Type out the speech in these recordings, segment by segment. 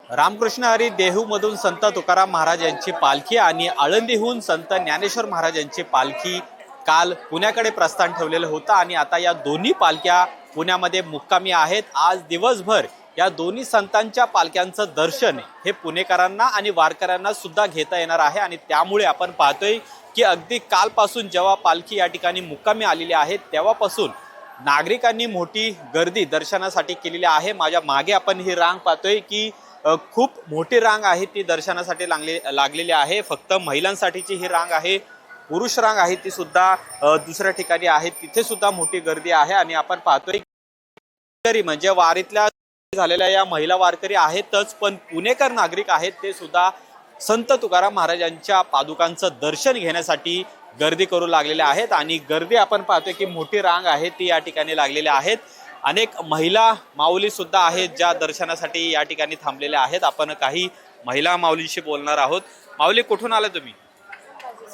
रामकृष्ण हरी देहूमधून संत तुकाराम महाराज यांची पालखी आणि आळंदीहून संत ज्ञानेश्वर महाराज यांची पालखी काल पुण्याकडे प्रस्थान ठेवलेलं होतं आणि आता या दोन्ही पालख्या पुण्यामध्ये मुक्कामी आहेत। आज दिवसभर या दोन्ही संतांच्या पालख्यांचं दर्शन हे पुणेकरांना आणि वारकऱ्यांना सुद्धा घेता येणार आहे आणि त्यामुळे आपण पाहतोय की अगदी कालपासून जेव्हा पालखी या ठिकाणी मुक्कामी आलेली आहे तेव्हापासून नागरिकांनी मोठी गर्दी दर्शनासाठी केलेली आहे। माझ्या मागे आपण ही रांग पाहतोय की खूप मोठी रांग आहे ती दर्शनासाठी लागलेली आहे। फक्त महिलांसाठीची ही रांग आहे, पुरुष रांग आहे ती सुद्धा दुसऱ्या ठिकाणी आहे, तिथे सुद्धा मोठी गर्दी आहे। आणि आपण पाहतोय म्हणजे वारीतल्या झालेल्या या महिला वारकरी आहेतच, पण पुणेकर नागरिक आहेत ते सुद्धा संत तुकाराम महाराजांच्या पादुकांचं दर्शन घेण्यासाठी गर्दी करू लागलेल्या आहेत। आणि गर्दी आपण पाहतोय की मोठी रांग आहे ती या ठिकाणी लागलेल्या आहेत। अनेक महिला माऊली सुद्धा आहेत ज्या दर्शनासाठी या ठिकाणी थांबलेल्या आहेत। आपण काही महिला माऊलींशी बोलणार आहोत। माऊली, कुठून आला तुम्ही?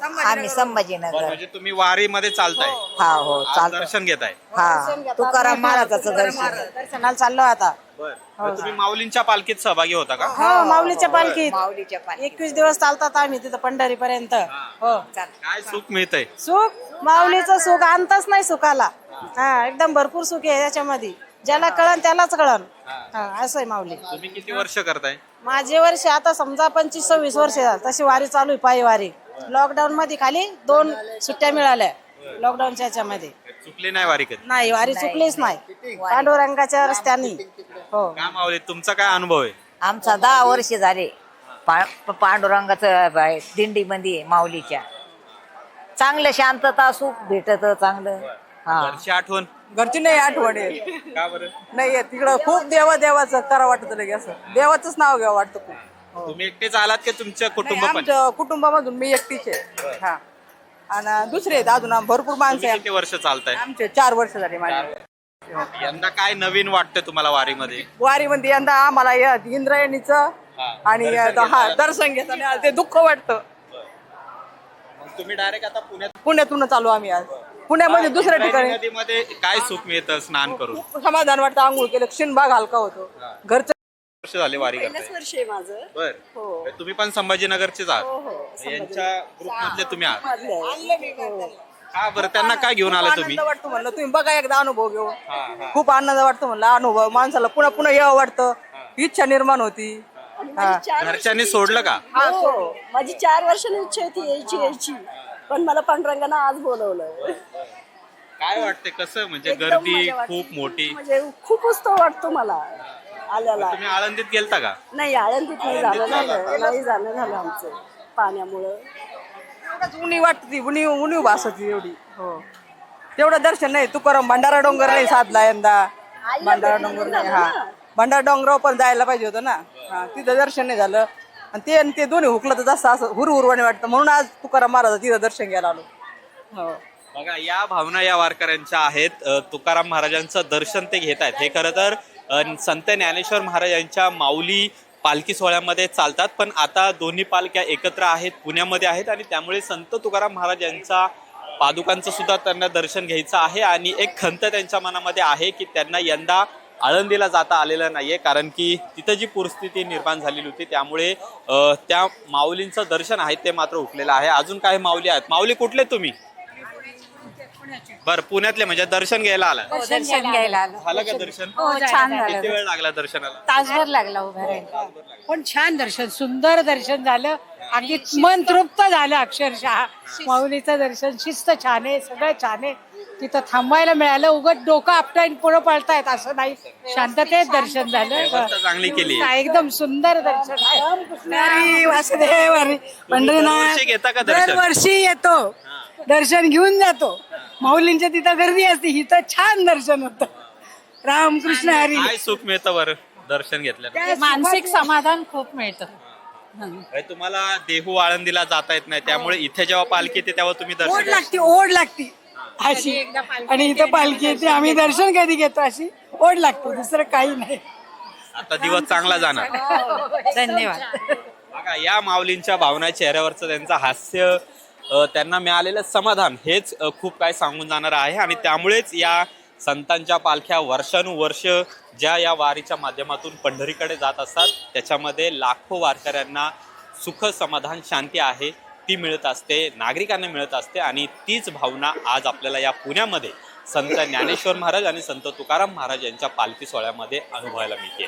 आम्ही संभाजीनगर। म्हणजे तुम्ही वारीमध्ये चालताय? हा हो आज दर्शन घेताय? हा, तुकाराम महाराजाचं दर्शनाला चाललो आता। तुम्ही माऊलींच्या पालखीत सहभागी होता का? हो, माऊलीच्या पालखीत माऊलीच्या पालखीत 21 दिवस चालतात आम्ही तिथं पंढरी पर्यंत। हो, काय सुख मिळतंय? सुख माऊलीचं सुख अंतच नाही सुखाला। हा, एकदम भरपूर सुख आहे याच्यामध्ये, ज्याला कळन त्यालाच कळन। हा, असं आहे माऊली। तुम्ही किती वर्ष करताय? माझे वर्ष आता समजा 25-26 वर्ष तशी वारी चालू आहे, पायी वारी। लॉकडाऊन मध्ये खाली 2 सुट्ट्या मिळाल्या लॉकडाऊनच्या याच्यामध्ये। चुकली नाही वारी कधी? नाही, वारी चुकलीच नाही पांडुरंगाच्या रस्त्याने। हो, काय माऊली, तुमचा काय अनुभव आहे? आमचा 10 वर्ष झाले पांडुरंगाचं दिंडीमध्ये माऊलीच्या। चांगलं शांतता सुख भेटत चांगलं। हा, घरची आठवण? घरची नाही आठवण आहे, का बरं? नाही तिकडं खूप देवाचं करा वाटत लगे, असं देवाचंच नाव घ्यावं वाटतं खूप। तुम्ही एकटेच आलात की तुमचं कुटुंब नाही, पण? आमच्या कुटुंबामधून मी एकटीच आहे। हा, आणि दुसरे आहेत अजून भरपूर माणसं तुम्ही आहे किती वर्ष चालताय? आमचे 4 वर्ष झाले माझे। यंदा काय नवीन वाटतं तुम्हाला वारीमध्ये? वारीमध्ये यंदा आम्हाला इंद्रायणीचं आणि दर्शन घेताना ते दुःख वाटतं। मग तुम्ही डायरेक्ट आता पुण्यातून चालू आम्ही आज, पुण्यामध्ये दुसऱ्या ठिकाणी। नदीमध्ये काय सुख मिळतं स्नान करून? समाधान वाटतं, आंघोळ केलं क्षीणभाग हलका होतो। घरचं वर्ष झाले वारी करताय? वर्ष आहे माझं। बर, तुम्ही पण संभाजीनगरचेच आहात? यांच्या ग्रुप मधले तुम्ही आहात का? बरं, त्यांना काय घेऊन आले तुम्ही? आनंद वाटतो म्हणलं, तुम्ही बघा एकदा अनुभव घेऊन। खूप आनंद वाटतो म्हणलं, अनुभव माणसाला पुन्हा पुन्हा यावं वाटतं, इच्छा निर्माण होती। घरच्यांनी सोडलं का? हो, माझी 4 वर्षांनी इच्छा होती यायची, पण मला पांडुरंगानं आज बोलवलं। काय वाटते, कसं म्हणजे एकदम गर्दी मजा वाटते. खूप मोठी? म्हणजे खूप उत्सव वाटतो मला आल्याला। तुम्ही आळंदीत गेलता का? नाही, आळंदीत नाही झालं झालं आमचं पाण्यामुळं। उणी वाटते, उणीव भासती एवढी। हो, तेवढं दर्शन नाही। तुकाराम भंडारा डोंगर नाही साधला यंदा, भंडारा डोंगर नाही। हा, भंडारा डोंगरावर पण जायला पाहिजे होतं ना। हा, तिथं दर्शन नाही झालं आणि ते दोन्ही हुकलं तर जास्त असं हुरहुरवाने वाटतं, म्हणून आज तुकाराम महाराज तिथं दर्शन घ्यायला आलो। हो, बघा, या भावना या वारकऱ्यांच्या आहेत। तुकाराम महाराजांचं दर्शन ते घेत आहेत। हे खरं तर संत ज्ञानेश्वर महाराजांच्या माऊली पालखी सोहळ्यामध्ये चालतात, पण आता दोन्ही पालख्या एकत्र आहेत, पुण्यामध्ये आहेत आणि त्यामुळे संत तुकाराम महाराज यांचा पादुकांचं सुद्धा त्यांना दर्शन घ्यायचं आहे। आणि एक खंत त्यांच्या मनामध्ये आहे की त्यांना यंदा आळंदीला जाता आलेलं नाहीये, कारण की तिथं जी परिस्थिती निर्माण झालेली होती त्यामुळे त्या माऊलींचं दर्शन आहे ते मात्र हुकलेलं आहे। अजून काही माऊली आहेत? माऊली, कुठले तुम्ही? बरं, पुण्यातले म्हणजे दर्शन घ्यायला आला? दर्शन घ्यायला आलो। झालं का दर्शन? हो, छान झालं। किती वेळ लागला दर्शनाला? तासभर लागला उभा राहायला। पण छान दर्शन, सुंदर दर्शन झालं, अगदी मन तृप्त झालं अक्षरशः। माऊलीचं दर्शन, शिस्त छान आहे, सगळं छान आहे, तिथं थांबायला मिळालं, उगाच डोकं आपटायला पुढे पळतायत असं नाही, शांततेत दर्शन झालं। व्यवस्था चांगली केली आहे. एकदम सुंदर दर्शन आहे। हरी वासुदेव हरी पंढरीनाथ दरवर्षी घेता का दर्शन? दरवर्षी येतो, दर्शन घेऊन जातो। माऊलींच्या तिथं गर्दी असते, इथं छान दर्शन होतं। रामकृष्ण हरी। काय सुख मिळतं बरं दर्शन घेतल्यानंतर? मानसिक समाधान खूप मिळतं। तुम्हाला देहू आळंदीला जाता येत नाही, त्यामुळे इथे जेव्हा पालखी येते तेव्हा तुम्ही ओढ दर्शन लागते, ओढ लागते अशी, आणि इथं पालखी येते, आम्ही दर्शन कधी घेतो अशी ओढ लागते, दुसरं काही नाही। आता दिवस चांगला जाणार। धन्यवाद। बघा, या माऊलींच्या भावना, चेहऱ्यावरचं त्यांचं हास्य, त्यांना मिळालेलं समाधान हेच खूप काय सांगून जाणार आहे। आणि त्यामुळेच या संतांच्या पालख्या वर्षानुवर्ष ज्या या वारीच्या माध्यमातून पंढरीकडे जात असतात त्याच्यामध्ये लाखो वारकऱ्यांना सुख समाधान शांती आहे ती मिळत असते, नागरिकांना मिळत असते आणि तीच भावना आज आपल्याला या पुण्यामध्ये संत ज्ञानेश्वर महाराज आणि संत तुकाराम महाराज यांच्या पालखी सोहळ्यामध्ये अनुभवायला मिळते.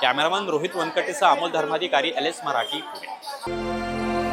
कॅमेरामॅन रोहित वनकटेसह अमोल धर्माधिकारी, LS मराठी, पुणे.